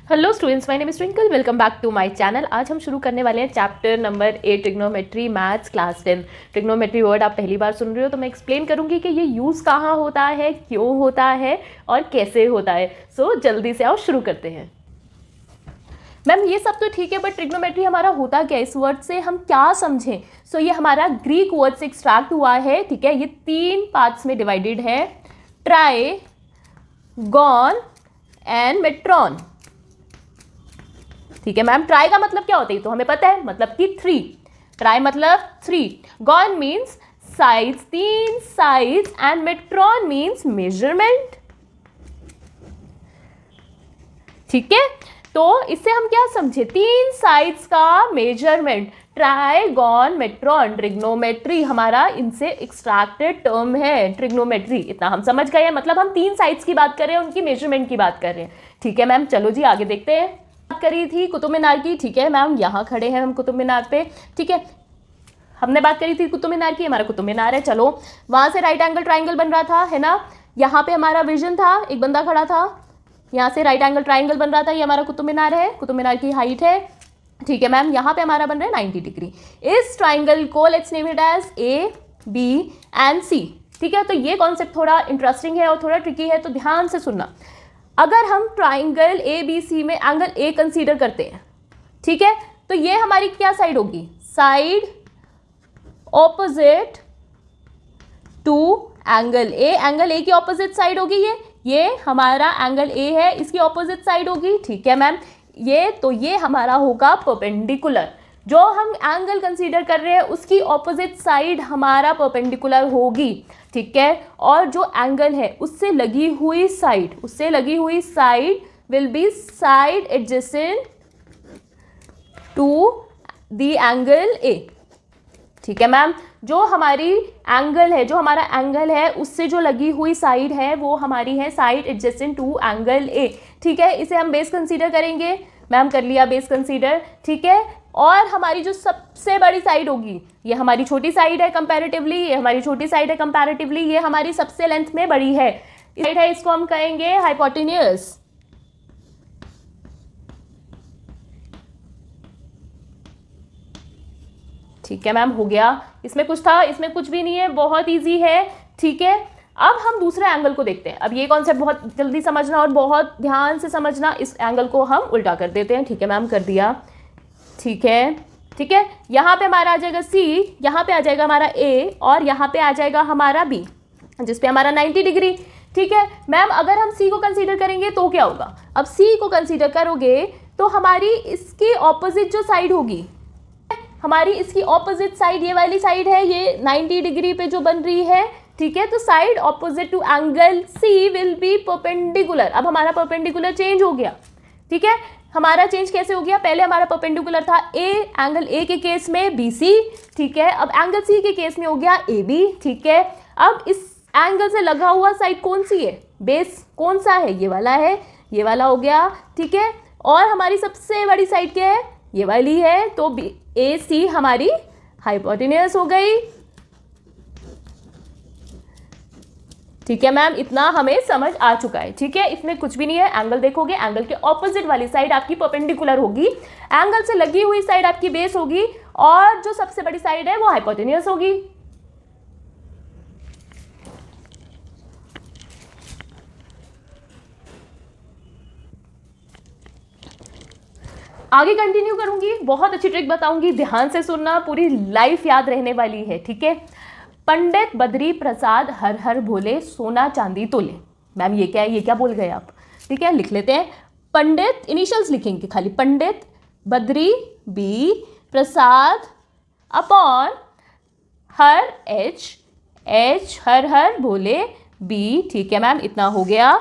Hello students, my name is Twinkle. Welcome back to my channel. आज हम शुरू करने वाले हैं chapter number 8 trigonometry maths class 10। Trigonometry word आप पहली बार सुन रहे हो तो मैं एक्सप्लेन करूंगी कि ये यूज़ कहाँ होता है, क्यों होता है और कैसे होता है। सो जल्दी से आओ शुरू करते हैं। मैम ये सब तो ठीक है, बट ट्रिग्नोमेट्री हमारा होता क्या है, इस वर्ड से हम क्या समझें। सो ये हमारा ग्रीक वर्ड से एक्सट्रैक्ट हुआ है, ठीक है। ये 3 पार्ट्स में डिवाइडेड है, ट्राई, गॉन एंड मेट्रॉन। ठीक है मैम। ट्राई का मतलब क्या होता है तो हमें पता है, मतलब कि 3। ट्राई मतलब 3। Gon means sides, 3 sides, and metron means measurement. ठीक है, तो इससे हम क्या समझे, 3 साइड्स का मेजरमेंट। ट्राई, गॉन, मेट्रॉन, ट्रिग्नोमेट्री हमारा इनसे एक्सट्रैक्टेड टर्म है। ट्रिग्नोमेट्री इतना हम समझ गए हैं, मतलब हम 3 साइड्स की बात कर रहे हैं, उनकी मेजरमेंट की बात कर रहे हैं। ठीक है मैम, चलो जी आगे देखते हैं। बात करी थी कुतुब मीनार की, ठीक है मैम, यहाँ खड़े हैं हम कुतुब मीनार पे। ठीक है, हमने बात करी थी कुतुब मीनार की, हमारा कुतुब मीनार है। चलो, वहाँ से राइट एंगल ट्राइंगल बन रहा था, है ना। यहाँ पे हमारा विजन था, एक बंदा खड़ा था, यहाँ से राइट एंगल ट्राइंगल बन रहा था। ये हमारा कुतुब मीनार है, कुतुब मीनार की हाइट है। ठीक है मैम, यहाँ पे हमारा बन रहा है 90 डिग्री। इस ट्राइंगल को let's name it as A, B and C. ठीक है, तो ये कॉन्सेप्ट थोड़ा इंटरेस्टिंग है और थोड़ा ट्रिकी है, तो ध्यान से सुनना। अगर हम ट्राइंगल ए बी सी में एंगल ए कंसीडर करते हैं, ठीक है, तो ये हमारी क्या साइड होगी, side opposite to angle A. Angle A की ऑपोजिट साइड होगी ये हमारा एंगल ए है, इसकी ऑपोजिट साइड होगी। ठीक है मैम, ये हमारा होगा परपेंडिकुलर। जो हम एंगल कंसीडर कर रहे हैं उसकी ऑपोजिट साइड हमारा परपेंडिकुलर होगी। ठीक है, और जो एंगल है उससे लगी हुई side will be side adjacent to the angle A. ठीक है मैम, जो हमारा एंगल है उससे जो लगी हुई साइड है वो हमारी है side adjacent to angle A. ठीक है, इसे हम बेस कंसीडर करेंगे। मैम कर लिया बेस कंसीडर। ठीक है, और हमारी जो सबसे बड़ी साइड होगी, ये हमारी छोटी साइड है कंपैरेटिवली, ये हमारी सबसे लेंथ में बड़ी है। साइड है, इसको हम कहेंगे हाइपोटेन्यूस। ठीक है मैम, हो गया। इसमें कुछ था, इसमें कुछ भी नहीं है, बहुत इजी है। ठीक है, अब हम दूसरे एंगल को देखते हैं। अब ये कॉन्सेप्ट बहुत जल्दी समझना और बहुत ध्यान से समझना। इस एंगल को हम उल्टा कर देते हैं। ठीक है मैम, कर दिया। ठीक है, यहाँ पे हमारा आ जाएगा सी, यहाँ पे आ जाएगा हमारा ए, और यहाँ पे आ जाएगा हमारा बी, जिसपे हमारा 90 डिग्री। ठीक है मैम, अगर हम सी को कंसीडर करेंगे तो क्या होगा, अब सी को कंसीडर करोगे तो हमारी इसकी ऑपोजिट जो साइड होगी, हमारी इसकी ऑपोजिट साइड ये वाली साइड है, ये 90 डिग्री पे जो बन रही है। ठीक है, तो side opposite to angle C will be perpendicular. अब हमारा परपेंडिकुलर चेंज हो गया। ठीक है, हमारा चेंज कैसे हो गया, पहले हमारा परपेंडिकुलर था ए, एंगल ए के केस में बी सी। ठीक है, अब एंगल सी के केस में हो गया ए बी। ठीक है, अब इस एंगल से लगा हुआ साइड कौन सी है, बेस कौन सा है, ये वाला है, ये वाला हो गया। ठीक है, और हमारी सबसे बड़ी साइड क्या है, ये वाली है, तो ए सी हमारी हाइपोटेन्यूस हो गई। ठीक है मैम, इतना हमें समझ आ चुका है। ठीक है, इसमें कुछ भी नहीं है। एंगल देखोगे, एंगल के ऑपोजिट वाली साइड आपकी परपेंडिकुलर होगी, एंगल से लगी हुई साइड आपकी बेस होगी, और जो सबसे बड़ी साइड है वो हाइपोटेन्यूस होगी। आगे कंटिन्यू करूंगी, बहुत अच्छी ट्रिक बताऊंगी, ध्यान से सुनना, पूरी लाइफ याद रहने वाली है। ठीक है, पंडित बद्री प्रसाद हर हर भोले, सोना चांदी तोले। मैम ये क्या है, ये क्या बोल गए आप। ठीक है, लिख लेते हैं। पंडित, इनिशियल्स लिखेंगे खाली, पंडित बद्री बी, प्रसाद अपॉन हर एच हर हर भोले बी। ठीक है मैम, इतना हो गया।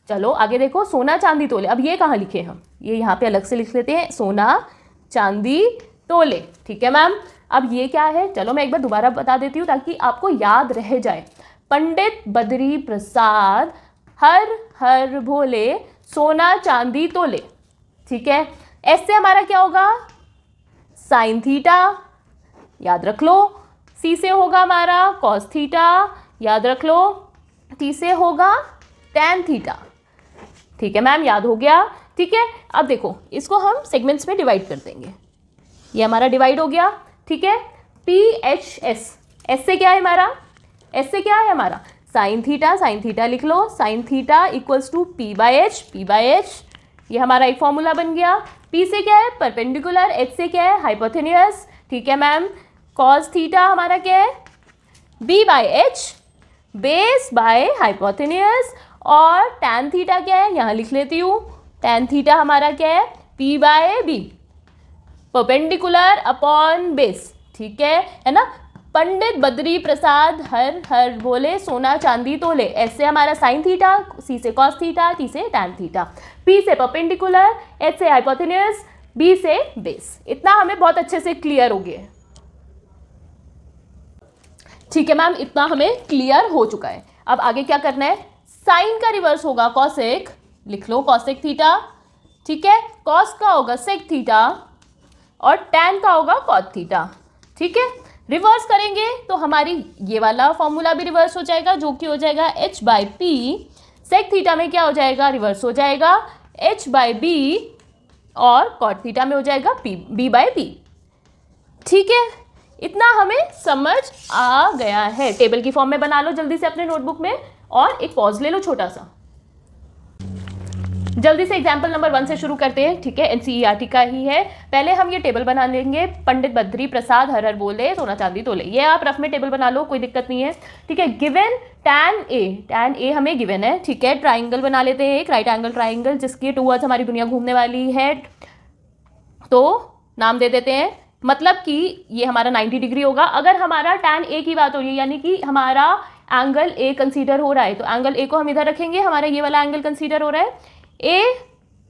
चलो आगे देखो, सोना चांदी तोले। अब ये कहाँ लिखे हम, ये यहाँ पे अलग से लिख लेते हैं, सोना चांदी तोले। ठीक है मैम, अब ये क्या है, चलो मैं एक बार दोबारा बता देती हूँ ताकि आपको याद रह जाए। पंडित बद्री प्रसाद हर हर भोले, सोना चांदी तोले। ठीक है, ऐसे हमारा क्या होगा, साइन थीटा, याद रख लो। सी से होगा हमारा कॉस थीटा, याद रख लो। टी से होगा टैन थीटा। ठीक है मैम, याद हो गया। ठीक है, अब देखो इसको हम सेगमेंट्स में डिवाइड कर देंगे। ये हमारा डिवाइड हो गया। ठीक है, पी एच एस, एस से क्या है हमारा, एस से क्या है हमारा साइन थीटा, साइन थीटा लिख लो, sine theta equals to P by H, P by H, ये हमारा एक फॉर्मूला बन गया। पी से क्या है परपेंडिकुलर, एच से क्या है हाइपोथेनियस। ठीक है मैम, कॉस थीटा हमारा क्या है B by H, base by hypotenuse, और टैन थीटा क्या है यहाँ लिख लेती हूँ, टैन थीटा हमारा क्या है P by B, perpendicular upon base. ठीक है ना। पंडित बद्री प्रसाद हर हर बोले सोना चांदी तोले, ऐसे हमारा साइन थीटा, सी से कॉस थीटा, टी से टैन थीटा, पी से परपेंडिकुलर, एच से हाइपोथेनियस, बी से बेस। इतना हमें बहुत अच्छे से क्लियर हो गया। ठीक है मैम, इतना हमें क्लियर हो चुका है। अब आगे क्या करना है, साइन का रिवर्स होगा कॉसेक, लिख लो कॉसेक थीटा। ठीक है, कॉस का होगा सेक थीटा और टैन का होगा कॉट थीटा। ठीक है, रिवर्स करेंगे तो हमारी ये वाला फॉर्मूला भी रिवर्स हो जाएगा, जो कि हो जाएगा h by P, sec theta में क्या हो जाएगा रिवर्स हो जाएगा h बाई बी, और कॉट थीटा में हो जाएगा b बाई पी। ठीक है, इतना हमें समझ आ गया है। टेबल की फॉर्म में बना लो जल्दी से अपने नोटबुक में, और एक पॉज ले लो छोटा सा। जल्दी से एग्जाम्पल नंबर 1 से शुरू करते हैं। ठीक है, एनसीईआरटी का ही है। पहले हम ये टेबल बना लेंगे, पंडित बद्री प्रसाद हर हर बोले सोना चांदी तोले, ये आप रफ में टेबल बना लो, कोई दिक्कत नहीं है। ठीक है, गिवन टैन ए हमें गिवन है। ठीक है, ट्राइंगल बना लेते हैं, एक राइट एंगल ट्राइंगल जिसकी टूवर्ड्स हमारी दुनिया घूमने वाली है, तो नाम दे देते हैं, मतलब कि ये हमारा 90 डिग्री होगा। अगर हमारा टैन ए की बात हो रही है, यानी कि हमारा एंगल ए कंसीडर हो रहा है, तो एंगल ए को हम इधर रखेंगे, हमारा ये वाला एंगल कंसीडर हो रहा है ए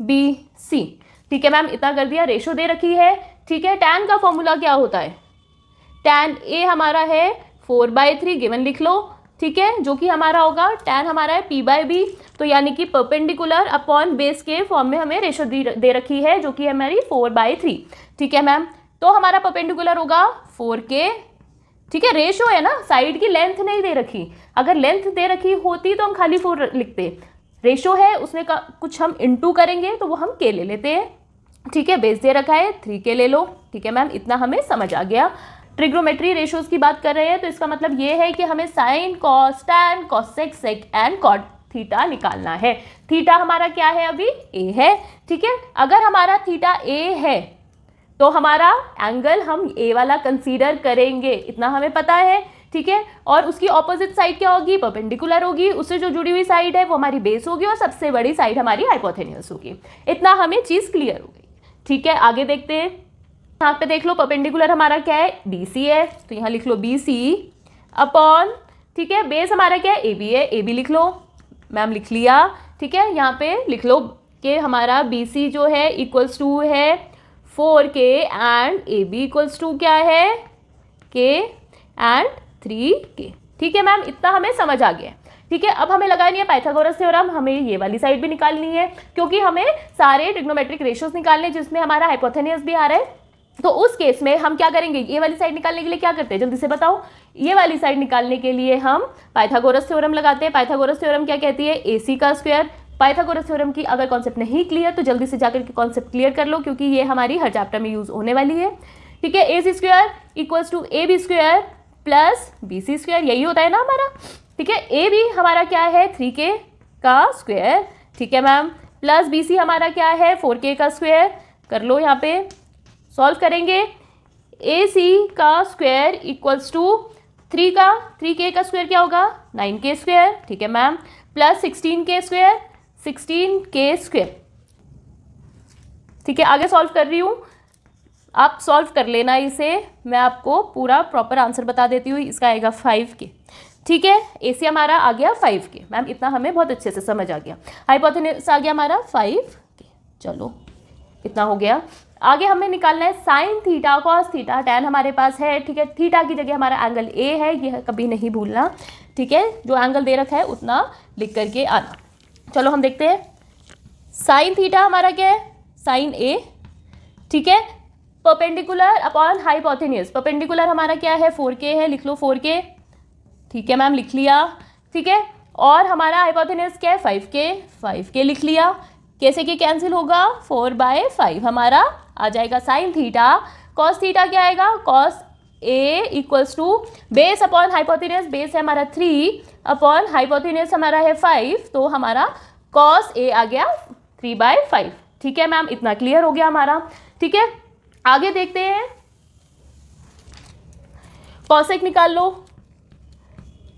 बी सी। ठीक है मैम, इतना कर दिया, रेशो दे रखी है। ठीक है, टैन का फॉर्मूला क्या होता है, टैन ए हमारा है 4/3 गिवन लिख लो। ठीक है, जो कि हमारा होगा टैन हमारा है पी बाई बी, तो यानी कि परपेंडिकुलर अपॉन बेस के फॉर्म में हमें रेशो दे रखी है, जो कि है हमारी 4/3। ठीक है मैम, तो हमारा परपेंडिकुलर होगा 4K। ठीक है, रेशो है ना, साइड की लेंथ नहीं दे रखी, अगर लेंथ दे रखी होती तो हम खाली 4 लिखते, रेशो है उसमें का कुछ हम इनटू करेंगे तो वो हम के ले लेते हैं। ठीक है, बेस दे रखा है 3K ले लो। ठीक है मैम, इतना हमें समझ आ गया। ट्रिग्नोमेट्री रेशोज की बात कर रहे हैं, तो इसका मतलब ये है कि हमें sine cos tan cosec sec and cot theta निकालना है। थीटा हमारा क्या है अभी ए है। ठीक है, अगर हमारा थीटा ए है तो हमारा एंगल हम ए वाला कंसीडर करेंगे, इतना हमें पता है। ठीक है, और उसकी ऑपोजिट साइड क्या होगी, परपेंडिकुलर होगी, उससे जो जुड़ी हुई साइड है वो हमारी बेस होगी, और सबसे बड़ी साइड हमारी हाइपोथेनियस होगी। इतना हमें चीज़ क्लियर हो गई। ठीक है, आगे देखते हैं। यहाँ पे देख लो, परपेंडिकुलर हमारा क्या है बी सी है, तो यहाँ लिख लो बी सी अपॉन, ठीक है, बेस हमारा क्या है ए बी है, ए बी लिख लो। मैम लिख लिया। ठीक है, यहाँ पे लिख लो कि हमारा बी सी जो है इक्वल्स टू है 4K and A B equals to क्या है K एंड 3K। ठीक है मैम, इतना हमें समझ आ गया। ठीक है, अब हमें लगानी है पाइथागोरस थ्योरम, हमें ये वाली साइड भी निकालनी है, क्योंकि हमें सारे ट्रिग्नोमेट्रिक रेशियोज निकालने जिसमें हमारा हाइपोथेनियस भी आ रहा है। तो उस केस में हम क्या करेंगे, ये वाली साइड निकालने के लिए क्या करते हैं जल्दी से बताओ। ये वाली साइड निकालने के लिए हम पाइथागोरस थ्योरम लगाते हैं। पाइथागोरस थ्योरम क्या कहती है, AC का स्क्वायर। पाइथागोरस थ्योरम की अगर कॉन्सेप्ट नहीं क्लियर तो जल्दी से जाकर के कॉन्सेप्ट क्लियर कर लो, क्योंकि ये हमारी हर चैप्टर में यूज होने वाली है। ठीक है, AC square equals to AB square plus BC square, यही होता है ना हमारा। ठीक है, AB हमारा क्या है 3K का स्क्वायर। ठीक है मैम, प्लस BC हमारा क्या है 4K का स्क्वायर। कर लो, यहाँ पे सॉल्व करेंगे। AC का स्क्वायर इक्वल्स टू 3K का स्क्वायर क्या होगा 9K स्क्वायर। ठीक है ma'am, plus 16K square, 16K square. ठीक है, आगे सॉल्व कर रही हूँ, आप सॉल्व कर लेना इसे, मैं आपको पूरा प्रॉपर आंसर बता देती हूँ। इसका आएगा 5K। ठीक है, AC हमारा आ गया 5K। मैम इतना हमें बहुत अच्छे से समझ आ गया। हाइपोथेनियस आ गया हमारा 5K। चलो, इतना हो गया। आगे हमें निकालना है sine theta cos theta. Tan हमारे पास है। ठीक है, थीटा की जगह हमारा एंगल A है, यह कभी नहीं भूलना। ठीक है, जो एंगल दे रखा है उतना लिख करके आना। चलो हम देखते हैं, साइन थीटा हमारा क्या है साइन A। ठीक है, परपेंडिकुलर अपॉन हाइपोथेनियस। परपेंडिकुलर हमारा क्या है 4K है, लिख लो 4K। ठीक है मैम, लिख लिया। ठीक है, और हमारा हाइपोटेन्यूज क्या है 5k लिख लिया। कैसे के कैंसिल होगा 4/5 हमारा आ जाएगा साइन थीटा। कॉस थीटा क्या आएगा cos A equals to base upon hypotenuse, base है हमारा 3 अपॉन हाइपोटेन्यूज हमारा है 5, तो हमारा कॉस ए आ गया 3/5। ठीक है मैम, इतना क्लियर हो गया हमारा। ठीक है, आगे देखते हैं। कॉसेक निकाल लो।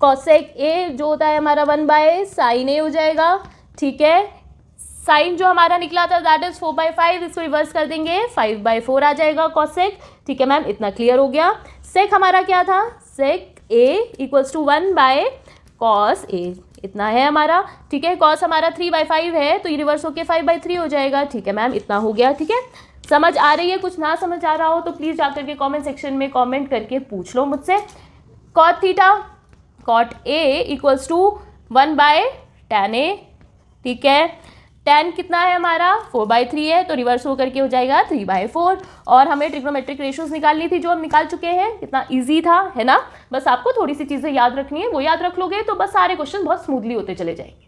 कॉसेक ए जो होता है हमारा 1/sin ए हो जाएगा। ठीक है, साइन जो हमारा निकला था दैट इज 4/5, इसको रिवर्स कर देंगे 5/4 आ जाएगा कॉसेक। ठीक है मैम, इतना क्लियर हो गया। सेक हमारा क्या था सेक ए इक्वल्स टू 1/cos ए, इतना है हमारा। ठीक है, कॉस हमारा 3/5 है तो ये रिवर्स होके 5/3 हो जाएगा। ठीक है मैम, इतना हो गया। ठीक है, समझ आ रही है? कुछ ना समझ आ रहा हो तो प्लीज़ जाकर के कमेंट सेक्शन में कमेंट करके पूछ लो मुझसे। Cot theta cot A equals to 1/tan A. ठीक है, tan कितना है हमारा 4/3 है तो रिवर्स होकर के हो जाएगा 3/4। और हमें ट्रिग्नोमेट्रिक रेशियोज निकालनी थी जो हम निकाल चुके हैं। कितना इजी था, है ना? बस आपको थोड़ी सी चीज़ें याद रखनी है, वो याद रख लोगे तो बस सारे क्वेश्चन बहुत स्मूथली होते चले जाएंगे।